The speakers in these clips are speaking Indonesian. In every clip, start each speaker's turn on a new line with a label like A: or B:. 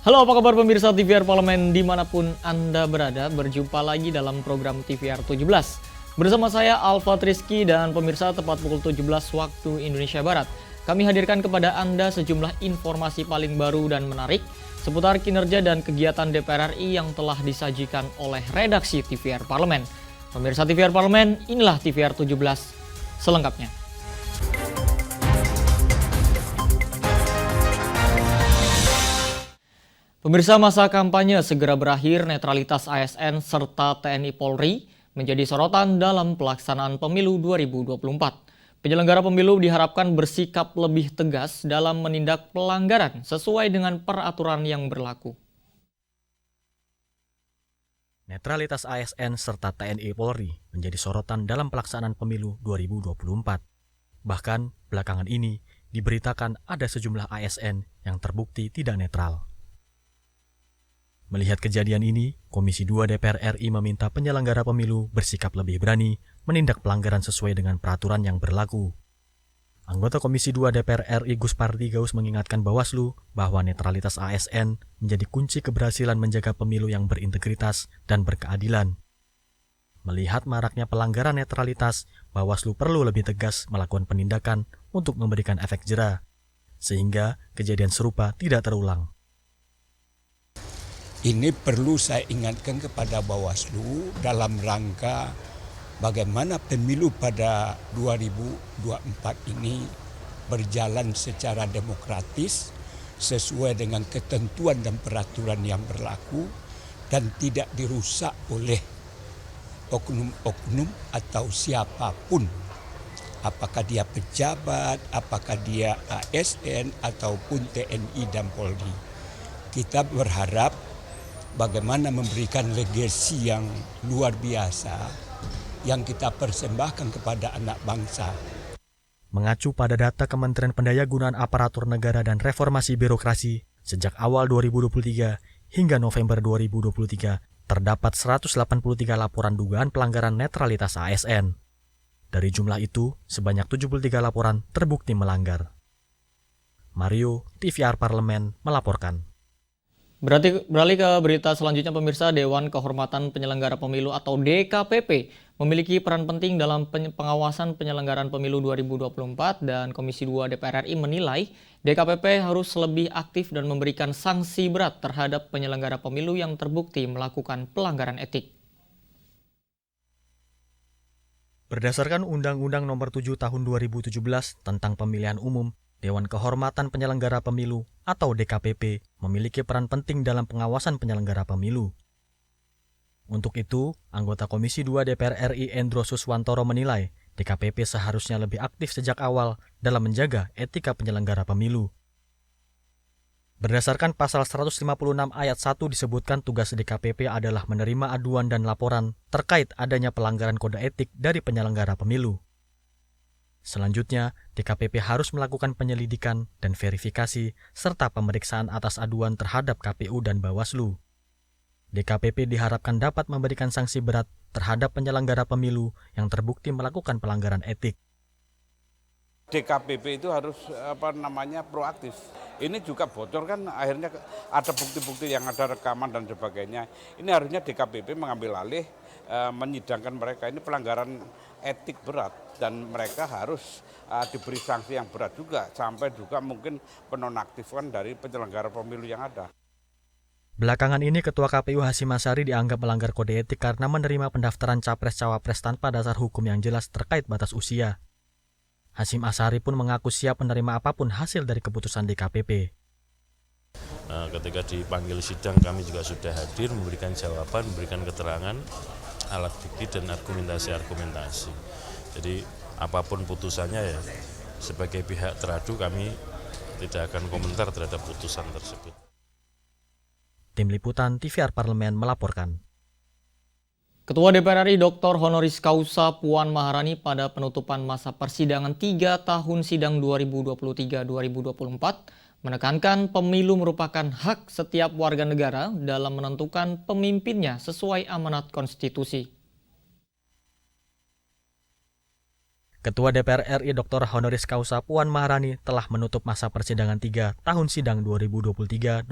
A: Halo, apa kabar pemirsa TVR Parlemen dimanapun Anda berada, berjumpa lagi dalam program TVR 17. Bersama saya Alfa Triski dan pemirsa tepat pukul 17 waktu Indonesia Barat. Kami hadirkan kepada Anda sejumlah informasi paling baru dan menarik seputar kinerja dan kegiatan DPR RI yang telah disajikan oleh redaksi TVR Parlemen. Pemirsa TVR Parlemen, inilah TVR 17 selengkapnya. Pemirsa, masa kampanye segera berakhir, netralitas ASN serta TNI Polri menjadi sorotan dalam pelaksanaan pemilu 2024. Penyelenggara pemilu diharapkan bersikap lebih tegas dalam menindak pelanggaran sesuai dengan peraturan yang berlaku.
B: Netralitas ASN serta TNI Polri menjadi sorotan dalam pelaksanaan pemilu 2024. Bahkan, belakangan ini diberitakan ada sejumlah ASN yang terbukti tidak netral. Melihat kejadian ini, Komisi 2 DPR RI meminta penyelenggara pemilu bersikap lebih berani menindak pelanggaran sesuai dengan peraturan yang berlaku. Anggota Komisi 2 DPR RI Gus Pardigaus mengingatkan Bawaslu bahwa netralitas ASN menjadi kunci keberhasilan menjaga pemilu yang berintegritas dan berkeadilan. Melihat maraknya pelanggaran netralitas, Bawaslu perlu lebih tegas melakukan penindakan untuk memberikan efek jera, sehingga kejadian serupa tidak terulang.
C: Ini perlu saya ingatkan kepada Bawaslu dalam rangka bagaimana pemilu pada 2024 ini berjalan secara demokratis sesuai dengan ketentuan dan peraturan yang berlaku dan tidak dirusak oleh oknum-oknum atau siapapun. Apakah dia pejabat, apakah dia ASN ataupun TNI dan Polri. Kita berharap bagaimana memberikan legasi yang luar biasa yang kita persembahkan kepada anak bangsa.
B: Mengacu pada data Kementerian Pendayagunaan Aparatur Negara dan Reformasi Birokrasi, sejak awal 2023 hingga November 2023, terdapat 183 laporan dugaan pelanggaran netralitas ASN. Dari jumlah itu, sebanyak 73 laporan terbukti melanggar. Mario, TVR Parlemen, melaporkan.
A: Beralih ke berita selanjutnya, pemirsa. Dewan Kehormatan Penyelenggara Pemilu atau DKPP memiliki peran penting dalam pengawasan penyelenggaraan pemilu 2024 dan Komisi 2 DPR RI menilai DKPP harus lebih aktif dan memberikan sanksi berat terhadap penyelenggara pemilu yang terbukti melakukan pelanggaran etik.
B: Berdasarkan Undang-Undang Nomor 7 Tahun 2017 tentang Pemilihan Umum, Dewan Kehormatan Penyelenggara Pemilu atau DKPP memiliki peran penting dalam pengawasan penyelenggara pemilu. Untuk itu, anggota Komisi 2 DPR RI Endro Suswantoro menilai DKPP seharusnya lebih aktif sejak awal dalam menjaga etika penyelenggara pemilu. Berdasarkan pasal 156 ayat 1 disebutkan tugas DKPP adalah menerima aduan dan laporan terkait adanya pelanggaran kode etik dari penyelenggara pemilu. Selanjutnya, DKPP harus melakukan penyelidikan dan verifikasi serta pemeriksaan atas aduan terhadap KPU dan Bawaslu. DKPP diharapkan dapat memberikan sanksi berat terhadap penyelenggara pemilu yang terbukti melakukan pelanggaran etik.
D: DKPP itu harus proaktif. Ini juga bocor kan, akhirnya ada bukti-bukti yang ada rekaman dan sebagainya. Ini harusnya DKPP mengambil alih, menyidangkan mereka. Ini pelanggaran etik berat dan mereka harus diberi sanksi yang berat juga, sampai juga mungkin penonaktifan dari penyelenggara pemilu yang ada.
B: Belakangan ini Ketua KPU Hasyim Asyari dianggap melanggar kode etik karena menerima pendaftaran capres-cawapres tanpa dasar hukum yang jelas terkait batas usia. Hasyim Asyari pun mengaku siap menerima apapun hasil dari keputusan DKPP.
E: Ketika dipanggil sidang kami juga sudah hadir memberikan jawaban, memberikan keterangan, alat bukti dan argumentasi. Jadi apapun putusannya ya sebagai pihak teradu kami tidak akan komentar terhadap putusan tersebut.
B: Tim Liputan TVR Parlemen melaporkan.
A: Ketua DPR RI Dr. Honoris Causa Puan Maharani pada penutupan masa persidangan 3 tahun sidang 2023-2024 menekankan pemilu merupakan hak setiap warga negara dalam menentukan pemimpinnya sesuai amanat konstitusi.
B: Ketua DPR RI Dr. Honoris Causa Puan Maharani telah menutup masa persidangan 3 tahun sidang 2023-2024.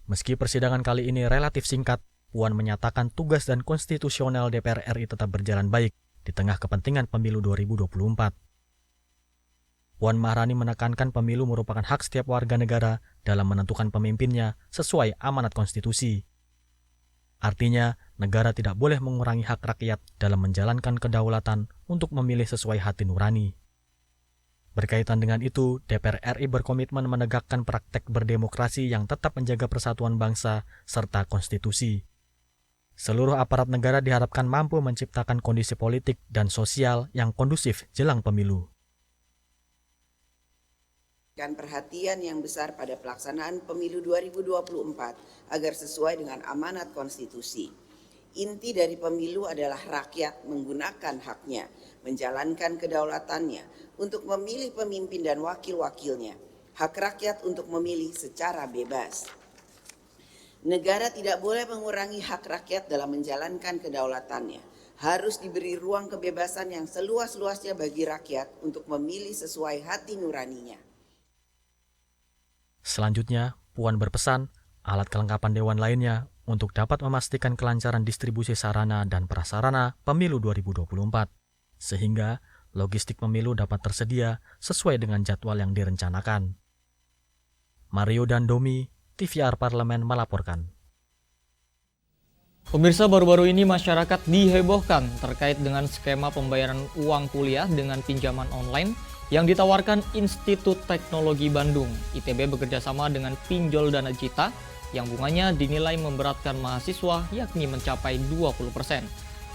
B: Meski persidangan kali ini relatif singkat, Puan menyatakan tugas dan konstitusional DPR RI tetap berjalan baik di tengah kepentingan pemilu 2024. Puan Maharani menekankan pemilu merupakan hak setiap warga negara dalam menentukan pemimpinnya sesuai amanat konstitusi. Artinya, negara tidak boleh mengurangi hak rakyat dalam menjalankan kedaulatan untuk memilih sesuai hati nurani. Berkaitan dengan itu, DPR RI berkomitmen menegakkan praktek berdemokrasi yang tetap menjaga persatuan bangsa serta konstitusi. Seluruh aparat negara diharapkan mampu menciptakan kondisi politik dan sosial yang kondusif jelang pemilu.
F: Dan perhatian yang besar pada pelaksanaan pemilu 2024 agar sesuai dengan amanat konstitusi. Inti dari pemilu adalah rakyat menggunakan haknya, menjalankan kedaulatannya untuk memilih pemimpin dan wakil-wakilnya. Hak rakyat untuk memilih secara bebas. Negara tidak boleh mengurangi hak rakyat dalam menjalankan kedaulatannya. Harus diberi ruang kebebasan yang seluas-luasnya bagi rakyat untuk memilih sesuai hati nuraninya.
B: Selanjutnya, Puan berpesan alat kelengkapan dewan lainnya untuk dapat memastikan kelancaran distribusi sarana dan prasarana pemilu 2024, sehingga logistik pemilu dapat tersedia sesuai dengan jadwal yang direncanakan. Mario Dandomi, TVR Parlemen melaporkan.
A: Pemirsa, baru-baru ini masyarakat dihebohkan terkait dengan skema pembayaran uang kuliah dengan pinjaman online yang ditawarkan Institut Teknologi Bandung. ITB bekerjasama dengan Pinjol Dana Cita yang bunganya dinilai memberatkan mahasiswa yakni mencapai 20%.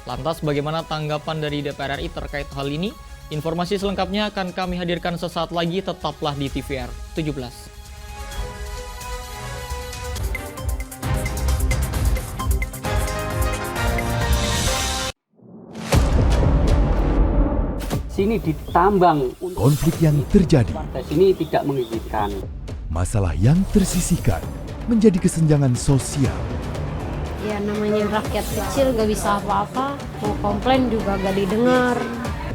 A: Lantas bagaimana tanggapan dari DPR RI terkait hal ini? Informasi selengkapnya akan kami hadirkan sesaat lagi, tetaplah di TVR 17.
G: Sini ditambang.
H: Konflik yang terjadi,
G: Partai sini tidak mengizinkan.
H: masalah yang tersisihkan menjadi kesenjangan sosial.
I: Ya namanya rakyat kecil gak bisa apa-apa, mau komplain juga gak didengar.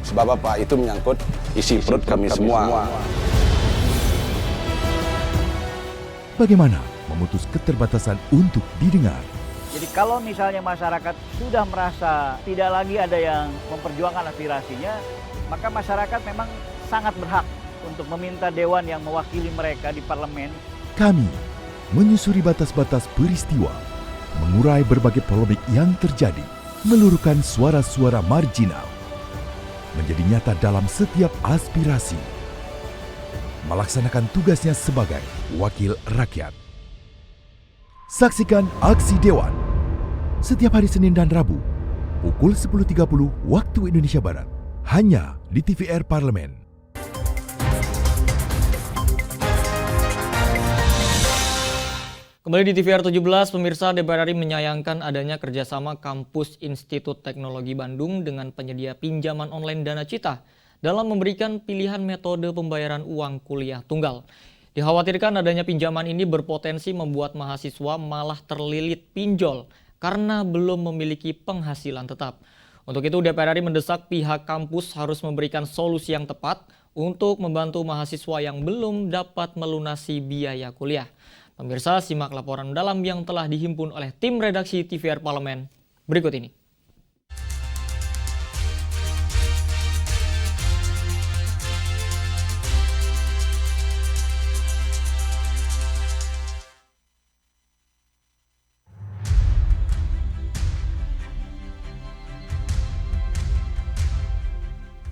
J: Sebab apa? Itu menyangkut isi perut kami semua.
H: Bagaimana memutus keterbatasan untuk didengar?
K: Jadi kalau misalnya masyarakat sudah merasa tidak lagi ada yang memperjuangkan aspirasinya, maka masyarakat memang sangat berhak untuk meminta dewan yang mewakili mereka di parlemen.
H: Kami menyusuri batas-batas peristiwa, mengurai berbagai polemik yang terjadi, meluruhkan suara-suara marginal, menjadi nyata dalam setiap aspirasi, melaksanakan tugasnya sebagai wakil rakyat. Saksikan Aksi Dewan setiap hari Senin dan Rabu pukul 10.30 waktu Indonesia Barat, hanya di TVR Parlemen.
A: Kembali di TVR 17, pemirsa, DPR RI menyayangkan adanya kerjasama kampus Institut Teknologi Bandung dengan penyedia pinjaman online Dana Cita dalam memberikan pilihan metode pembayaran uang kuliah tunggal. Dikhawatirkan adanya pinjaman ini berpotensi membuat mahasiswa malah terlilit pinjol karena belum memiliki penghasilan tetap. Untuk itu DPR RI mendesak pihak kampus harus memberikan solusi yang tepat untuk membantu mahasiswa yang belum dapat melunasi biaya kuliah. Pemirsa, simak laporan mendalam yang telah dihimpun oleh tim redaksi TVR Parlemen berikut ini.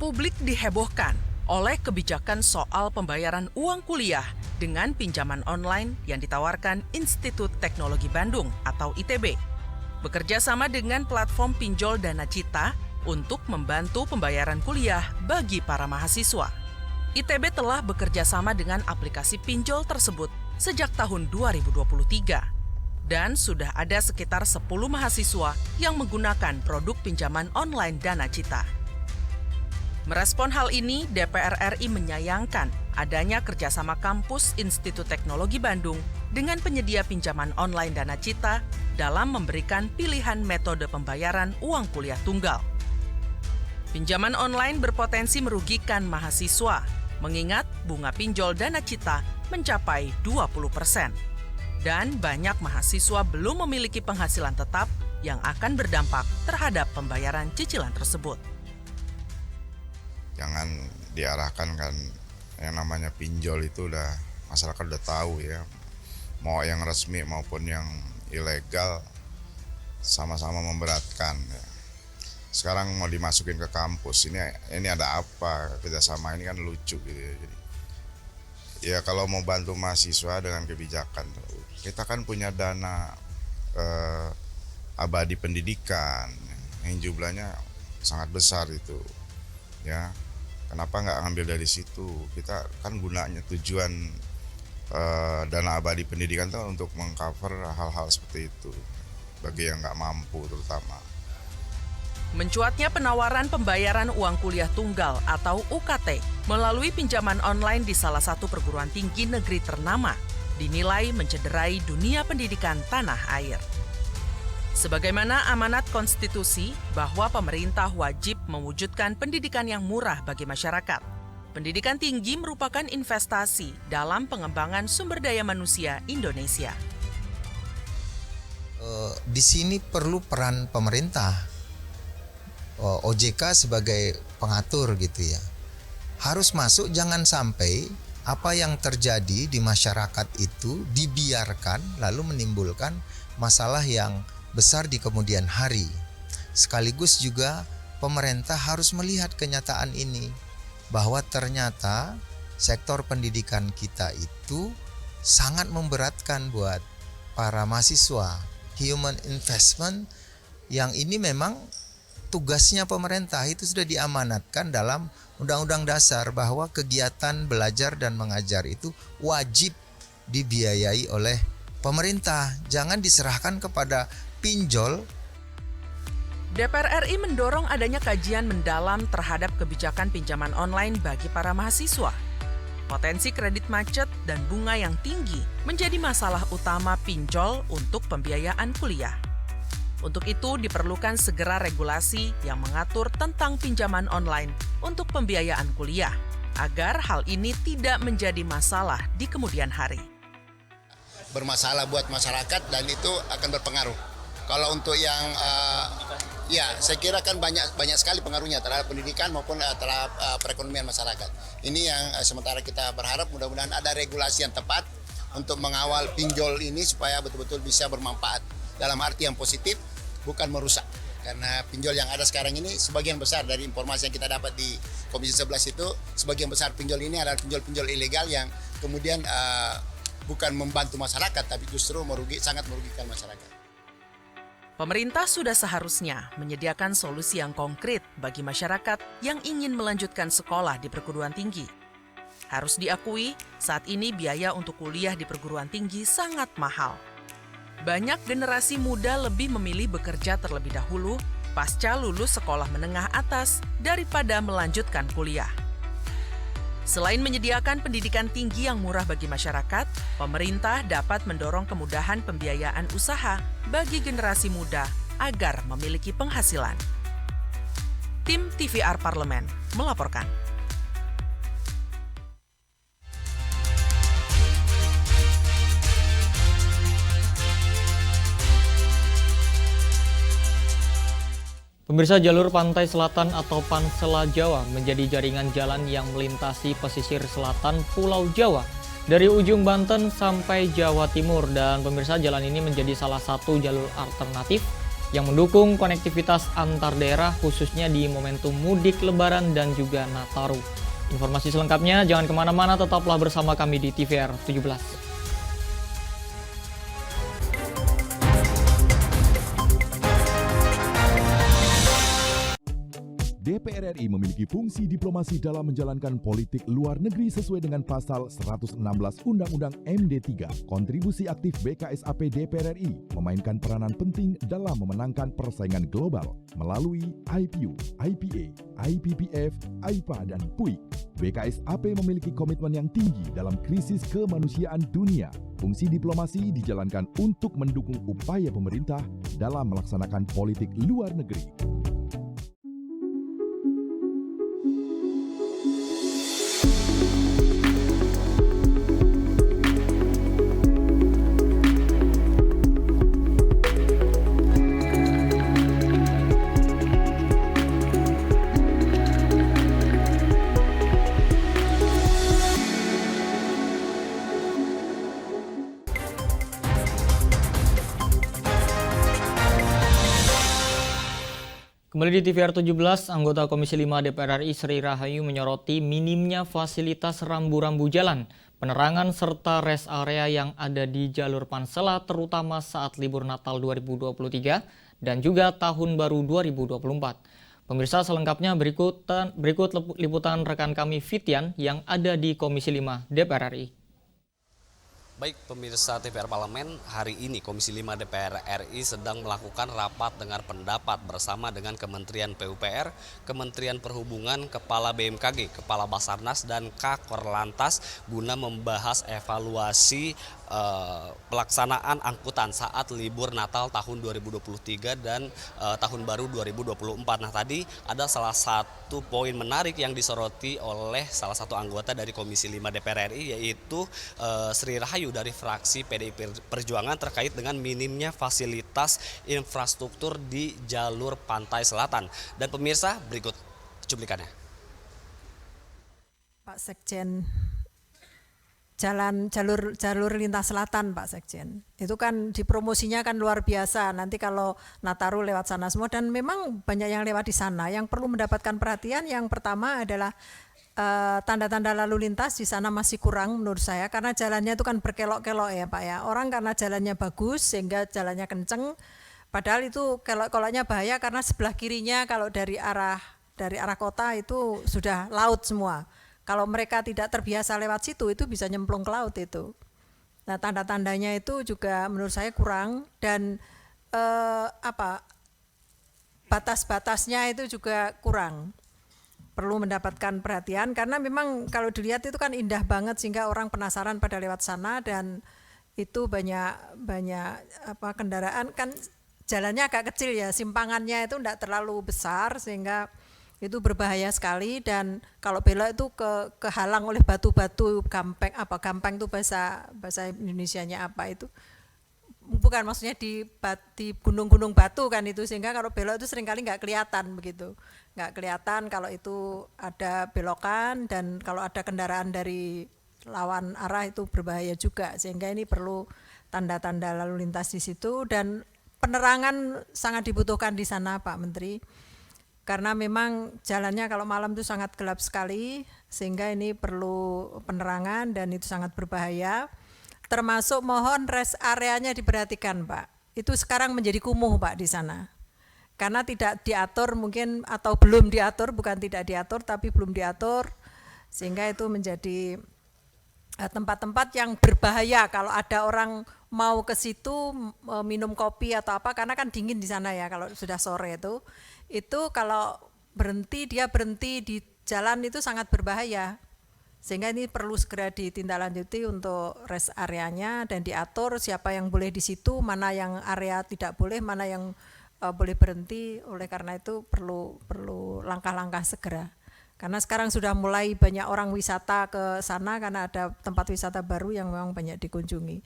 L: Publik dihebohkan oleh kebijakan soal pembayaran uang kuliah dengan pinjaman online yang ditawarkan Institut Teknologi Bandung atau ITB, bekerja sama dengan platform Pinjol Dana Cita untuk membantu pembayaran kuliah bagi para mahasiswa. ITB telah bekerja sama dengan aplikasi pinjol tersebut sejak tahun 2023 dan sudah ada sekitar 10 mahasiswa yang menggunakan produk pinjaman online Dana Cita. Merespon hal ini, DPR RI menyayangkan adanya kerjasama kampus Institut Teknologi Bandung dengan penyedia pinjaman online Dana Cita dalam memberikan pilihan metode pembayaran uang kuliah tunggal. Pinjaman online berpotensi merugikan mahasiswa, mengingat bunga pinjol Dana Cita mencapai 20%. Dan banyak mahasiswa belum memiliki penghasilan tetap yang akan berdampak terhadap pembayaran cicilan tersebut.
M: Jangan diarahkan kan, yang namanya pinjol itu udah masyarakat udah tahu ya, mau yang resmi maupun yang ilegal sama-sama memberatkan ya. Sekarang mau dimasukin ke kampus, ini ada apa, kerjasama ini kan lucu gitu ya. Jadi ya kalau mau bantu mahasiswa dengan kebijakan, kita kan punya dana abadi pendidikan yang jumlahnya sangat besar itu ya. Kenapa nggak ngambil dari situ? Kita kan gunanya tujuan dana abadi pendidikan itu untuk mengcover hal-hal seperti itu bagi yang nggak mampu terutama.
L: Mencuatnya penawaran pembayaran uang kuliah tunggal atau UKT melalui pinjaman online di salah satu perguruan tinggi negeri ternama dinilai mencederai dunia pendidikan tanah air. Sebagaimana amanat konstitusi bahwa pemerintah wajib mewujudkan pendidikan yang murah bagi masyarakat, pendidikan tinggi merupakan investasi dalam pengembangan sumber daya manusia Indonesia.
N: Di sini perlu peran pemerintah. OJK sebagai pengatur gitu ya, harus masuk, jangan sampai apa yang terjadi di masyarakat itu dibiarkan lalu menimbulkan masalah yang besar di kemudian hari. Sekaligus juga pemerintah harus melihat kenyataan ini, bahwa ternyata sektor pendidikan kita itu sangat memberatkan buat para mahasiswa. Human investment yang ini memang tugasnya pemerintah itu sudah diamanatkan dalam Undang-Undang Dasar bahwa kegiatan belajar dan mengajar itu wajib dibiayai oleh pemerintah, jangan diserahkan kepada pinjol.
L: DPR RI mendorong adanya kajian mendalam terhadap kebijakan pinjaman online bagi para mahasiswa. Potensi kredit macet dan bunga yang tinggi menjadi masalah utama pinjol untuk pembiayaan kuliah. Untuk itu diperlukan segera regulasi yang mengatur tentang pinjaman online untuk pembiayaan kuliah, agar hal ini tidak menjadi masalah di kemudian hari.
O: Bermasalah buat masyarakat dan itu akan berpengaruh. Kalau untuk yang ya saya kira kan banyak sekali pengaruhnya terhadap pendidikan maupun terhadap perekonomian masyarakat. Ini yang sementara kita berharap mudah-mudahan ada regulasi yang tepat untuk mengawal pinjol ini supaya betul-betul bisa bermanfaat dalam arti yang positif, bukan merusak. Karena pinjol yang ada sekarang ini sebagian besar dari informasi yang kita dapat di Komisi 11 itu, sebagian besar pinjol ini adalah pinjol-pinjol ilegal yang kemudian bukan membantu masyarakat tapi justru sangat merugikan masyarakat.
L: Pemerintah sudah seharusnya menyediakan solusi yang konkret bagi masyarakat yang ingin melanjutkan sekolah di perguruan tinggi. Harus diakui, saat ini biaya untuk kuliah di perguruan tinggi sangat mahal. Banyak generasi muda lebih memilih bekerja terlebih dahulu pasca lulus sekolah menengah atas daripada melanjutkan kuliah. Selain menyediakan pendidikan tinggi yang murah bagi masyarakat, pemerintah dapat mendorong kemudahan pembiayaan usaha bagi generasi muda agar memiliki penghasilan. Tim TVR Parlemen melaporkan.
A: Pemirsa, jalur pantai selatan atau Pansela Jawa menjadi jaringan jalan yang melintasi pesisir selatan Pulau Jawa dari ujung Banten sampai Jawa Timur, dan pemirsa, jalan ini menjadi salah satu jalur alternatif yang mendukung konektivitas antar daerah khususnya di momentum mudik Lebaran dan juga Nataru. Informasi selengkapnya jangan kemana-mana, tetaplah bersama kami di TVR 17.
H: DPR RI memiliki fungsi diplomasi dalam menjalankan politik luar negeri sesuai dengan pasal 116 Undang-Undang MD3. Kontribusi aktif BKSAP DPR RI memainkan peranan penting dalam memenangkan persaingan global melalui IPU, IPA, IPPF, IPA, dan PUIK. BKSAP memiliki komitmen yang tinggi dalam krisis kemanusiaan dunia. Fungsi diplomasi dijalankan untuk mendukung upaya pemerintah dalam melaksanakan politik luar negeri.
A: Kembali di TVR 17, anggota Komisi 5 DPR RI Sri Rahayu menyoroti minimnya fasilitas rambu-rambu jalan, penerangan serta rest area yang ada di jalur Pansela terutama saat libur Natal 2023 dan juga Tahun Baru 2024. Pemirsa, selengkapnya berikut liputan rekan kami Fitian yang ada di Komisi 5 DPR RI.
P: Baik pemirsa TVR Parlemen, hari ini Komisi 5 DPR RI sedang melakukan rapat dengar pendapat bersama dengan Kementerian PUPR, Kementerian Perhubungan, Kepala BMKG, Kepala Basarnas, dan Kakor Lantas guna membahas evaluasi pelaksanaan angkutan saat libur Natal tahun 2023 dan Tahun Baru 2024. Nah, tadi ada salah satu poin menarik yang disoroti oleh salah satu anggota dari Komisi 5 DPR RI, yaitu Sri Rahayu dari fraksi PDI Perjuangan terkait dengan minimnya fasilitas infrastruktur di jalur pantai selatan. Dan pemirsa, berikut cuplikannya.
Q: Pak Sekjen, jalur lintas selatan, Pak Sekjen. Itu kan dipromosinya kan luar biasa. Nanti kalau Nataru lewat sana semua, dan memang banyak yang lewat di sana. Yang perlu mendapatkan perhatian yang pertama adalah tanda-tanda lalu lintas di sana masih kurang menurut saya, karena jalannya itu kan berkelok-kelok ya Pak ya. Orang karena jalannya bagus sehingga jalannya kenceng, padahal itu kelok-keloknya bahaya karena sebelah kirinya kalau dari arah kota itu sudah laut semua. Kalau mereka tidak terbiasa lewat situ, itu bisa nyemplung ke laut itu. Nah, tanda-tandanya itu juga menurut saya kurang, dan batas-batasnya itu juga kurang. Perlu mendapatkan perhatian karena memang kalau dilihat itu kan indah banget sehingga orang penasaran pada lewat sana, dan itu banyak kendaraan, kan jalannya agak kecil ya, simpangannya itu tidak terlalu besar sehingga itu berbahaya sekali, dan kalau belok itu kehalang oleh batu-batu gampang itu bahasa Indonesianya apa itu, bukan maksudnya di gunung-gunung batu kan itu, sehingga kalau belok itu seringkali nggak kelihatan begitu, nggak kelihatan kalau itu ada belokan, dan kalau ada kendaraan dari lawan arah itu berbahaya juga, sehingga ini perlu tanda-tanda lalu lintas di situ, dan penerangan sangat dibutuhkan di sana Pak Menteri. Karena memang jalannya kalau malam itu sangat gelap sekali, sehingga ini perlu penerangan dan itu sangat berbahaya. Termasuk mohon rest areanya diperhatikan Pak. Itu sekarang menjadi kumuh Pak di sana. Karena tidak diatur mungkin, atau belum diatur, bukan tidak diatur tapi belum diatur, sehingga itu menjadi tempat-tempat yang berbahaya kalau ada orang mau ke situ minum kopi atau apa, karena kan dingin di sana ya kalau sudah sore itu kalau dia berhenti di jalan itu sangat berbahaya, sehingga ini perlu segera ditindaklanjuti untuk rest areanya dan diatur siapa yang boleh di situ, mana yang area tidak boleh, mana yang boleh berhenti. Oleh karena itu perlu langkah-langkah segera, karena sekarang sudah mulai banyak orang wisata ke sana karena ada tempat wisata baru yang memang banyak dikunjungi.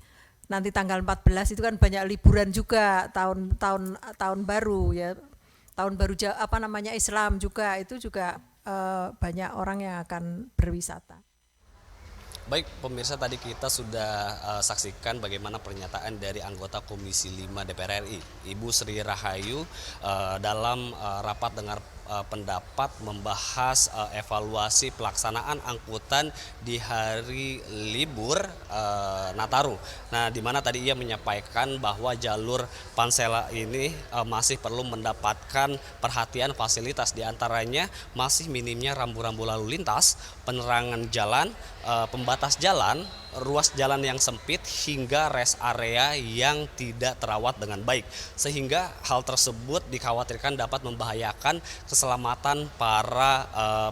Q: Nanti tanggal 14 itu kan banyak liburan juga, tahun baru ya. Tahun baru Islam juga, itu juga banyak orang yang akan berwisata.
P: Baik pemirsa, tadi kita sudah saksikan bagaimana pernyataan dari anggota Komisi 5 DPR RI, Ibu Sri Rahayu, dalam rapat dengar pendapat membahas evaluasi pelaksanaan angkutan di hari libur Nataru. Nah, di mana tadi ia menyampaikan bahwa jalur Pansela ini masih perlu mendapatkan perhatian fasilitas, diantaranya masih minimnya rambu-rambu lalu lintas, penerangan jalan, pembatas jalan, ruas jalan yang sempit, hingga rest area yang tidak terawat dengan baik, sehingga hal tersebut dikhawatirkan dapat membahayakan keselamatan para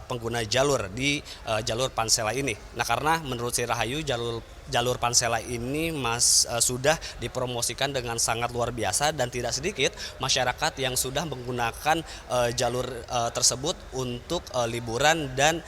P: pengguna jalur di jalur Pansela ini. Nah, karena menurut Sri Rahayu jalur Pansela ini sudah dipromosikan dengan sangat luar biasa, dan tidak sedikit masyarakat yang sudah menggunakan jalur tersebut untuk liburan dan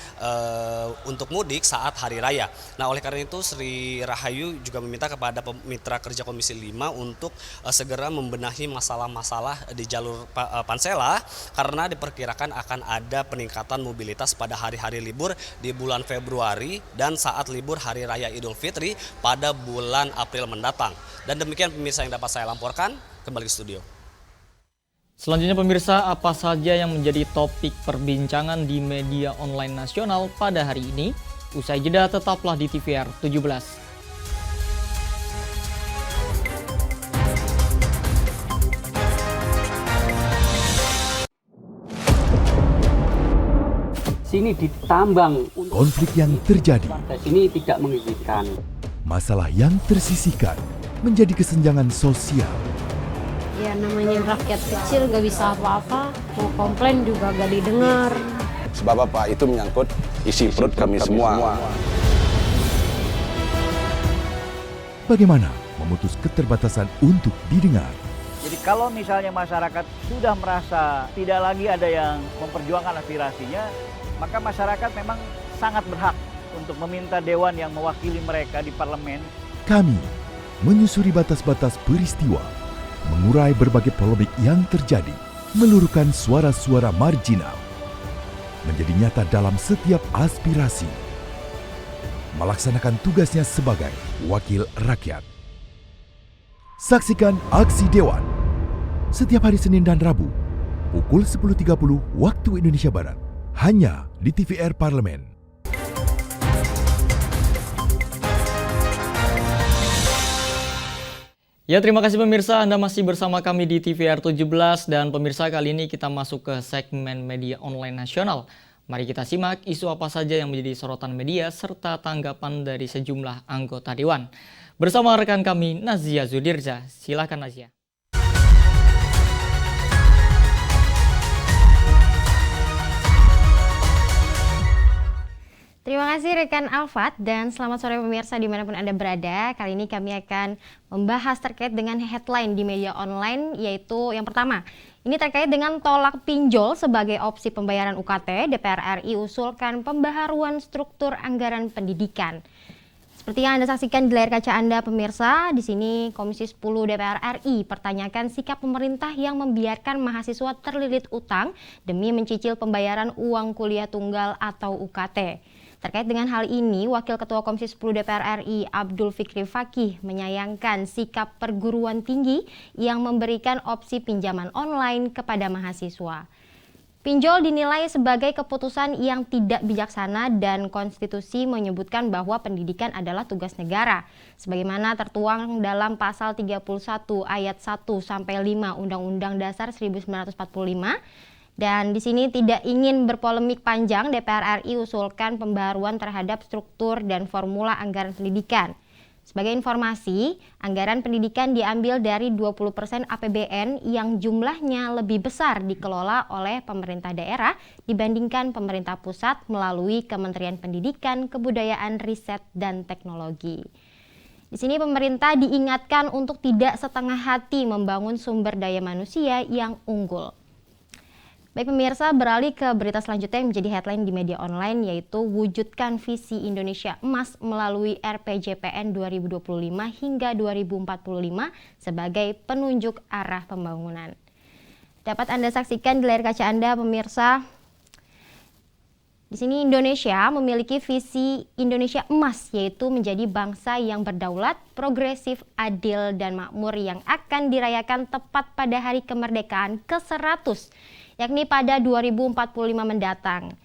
P: untuk mudik saat hari raya. Nah, oleh karena itu Sri Rahayu juga meminta kepada mitra kerja Komisi 5 untuk segera membenahi masalah-masalah di jalur Pansela, karena diperkirakan akan ada peningkatan mobilitas pada hari-hari libur di bulan Februari dan saat libur Hari Raya Idul Fitri pada bulan April mendatang. Dan demikian pemirsa yang dapat saya laporkan, kembali ke studio.
A: Selanjutnya pemirsa, apa saja yang menjadi topik perbincangan di media online nasional pada hari ini? Usai jeda tetaplah di TVR 17.
G: Sini ditambang.
H: Konflik yang terjadi,
G: Sini tidak mengizinkan.
H: masalah yang tersisihkan menjadi kesenjangan sosial.
I: Ya namanya rakyat kecil gak bisa apa-apa, mau komplain juga gak didengar.
J: Sebab apa? Itu menyangkut isi perut kami semua.
H: Bagaimana memutus keterbatasan untuk didengar?
K: Jadi kalau misalnya masyarakat sudah merasa tidak lagi ada yang memperjuangkan aspirasinya, maka masyarakat memang sangat berhak untuk meminta dewan yang mewakili mereka di parlemen.
H: Kami menyusuri batas-batas peristiwa, mengurai berbagai polemik yang terjadi, meluruhkan suara-suara marginal, menjadi nyata dalam setiap aspirasi, melaksanakan tugasnya sebagai wakil rakyat. Saksikan Aksi Dewan setiap hari Senin dan Rabu pukul 10.30 waktu Indonesia Barat, hanya di TVR Parlemen.
A: Ya, terima kasih pemirsa, Anda masih bersama kami di TVR 17 dan pemirsa, kali ini kita masuk ke segmen media online nasional. Mari kita simak isu apa saja yang menjadi sorotan media serta tanggapan dari sejumlah anggota Dewan. Bersama rekan kami Nazia Zudirza, silakan Nazia.
R: Terima kasih rekan Alfat dan selamat sore pemirsa dimanapun Anda berada. Kali ini kami akan membahas terkait dengan headline di media online, yaitu yang pertama. Ini terkait dengan tolak pinjol sebagai opsi pembayaran UKT, DPR RI usulkan pembaharuan struktur anggaran pendidikan. Seperti yang Anda saksikan di layar kaca Anda pemirsa, di sini Komisi 10 DPR RI pertanyakan sikap pemerintah yang membiarkan mahasiswa terlilit utang demi mencicil pembayaran uang kuliah tunggal atau UKT. Terkait dengan hal ini, Wakil Ketua Komisi 10 DPR RI Abdul Fikri Fakih menyayangkan sikap perguruan tinggi yang memberikan opsi pinjaman online kepada mahasiswa. Pinjol dinilai sebagai keputusan yang tidak bijaksana dan konstitusi menyebutkan bahwa pendidikan adalah tugas negara. Sebagaimana tertuang dalam pasal 31 ayat 1 sampai 5 Undang-Undang Dasar 1945. Dan di sini tidak ingin berpolemik panjang, DPR RI usulkan pembaharuan terhadap struktur dan formula anggaran pendidikan. Sebagai informasi, anggaran pendidikan diambil dari 20% APBN yang jumlahnya lebih besar dikelola oleh pemerintah daerah dibandingkan pemerintah pusat melalui Kementerian Pendidikan, Kebudayaan, Riset, dan Teknologi. Di sini pemerintah diingatkan untuk tidak setengah hati membangun sumber daya manusia yang unggul. Baik pemirsa, beralih ke berita selanjutnya yang menjadi headline di media online, yaitu wujudkan visi Indonesia Emas melalui RPJPN 2025 hingga 2045 sebagai penunjuk arah pembangunan. Dapat Anda saksikan di layar kaca Anda pemirsa. Di sini Indonesia memiliki visi Indonesia Emas, yaitu menjadi bangsa yang berdaulat, progresif, adil, dan makmur yang akan dirayakan tepat pada hari kemerdekaan ke-100, yakni pada 2045 mendatang.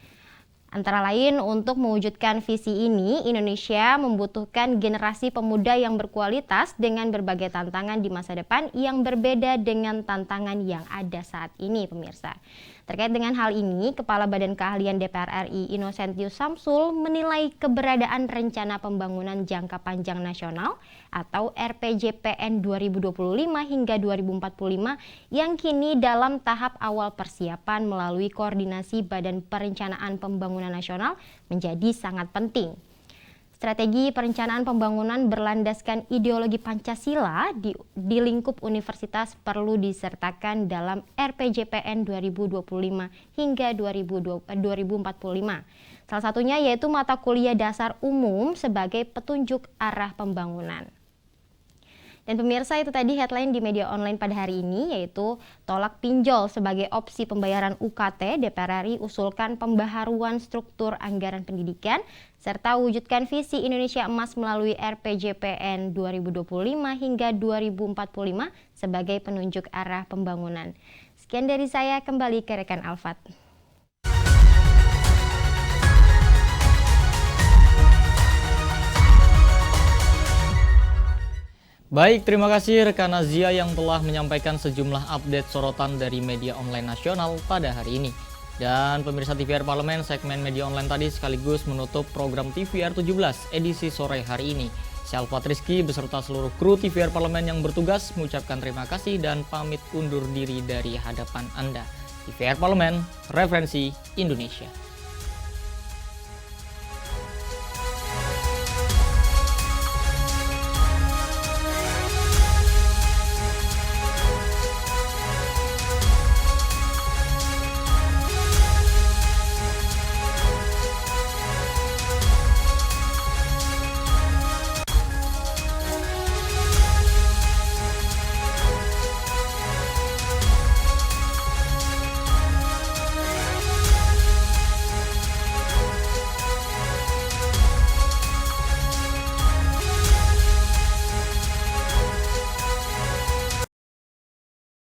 R: Antara lain, untuk mewujudkan visi ini, Indonesia membutuhkan generasi pemuda yang berkualitas dengan berbagai tantangan di masa depan yang berbeda dengan tantangan yang ada saat ini, pemirsa. Terkait dengan hal ini, Kepala Badan Keahlian DPR RI Innocentius Samsul menilai keberadaan Rencana Pembangunan Jangka Panjang Nasional atau RPJPN 2025 hingga 2045 yang kini dalam tahap awal persiapan melalui koordinasi Badan Perencanaan Pembangunan Nasional menjadi sangat penting. Strategi perencanaan pembangunan berlandaskan ideologi Pancasila di lingkup universitas perlu disertakan dalam RPJPN 2025 hingga 2045. Salah satunya yaitu mata kuliah dasar umum sebagai petunjuk arah pembangunan. Dan pemirsa, itu tadi headline di media online pada hari ini, yaitu tolak pinjol sebagai opsi pembayaran UKT, DPR RI usulkan pembaharuan struktur anggaran pendidikan, serta wujudkan visi Indonesia Emas melalui RPJPN 2025 hingga 2045 sebagai penunjuk arah pembangunan. Sekian dari saya, kembali ke rekan Alfat.
A: Baik, terima kasih rekan Azia yang telah menyampaikan sejumlah update sorotan dari media online nasional pada hari ini. Dan pemirsa TVR Parlemen, segmen media online tadi sekaligus menutup program TVR 17 edisi sore hari ini. Saya Alfat Rizky beserta seluruh kru TVR Parlemen yang bertugas mengucapkan terima kasih dan pamit undur diri dari hadapan Anda. TVR Parlemen, referensi Indonesia.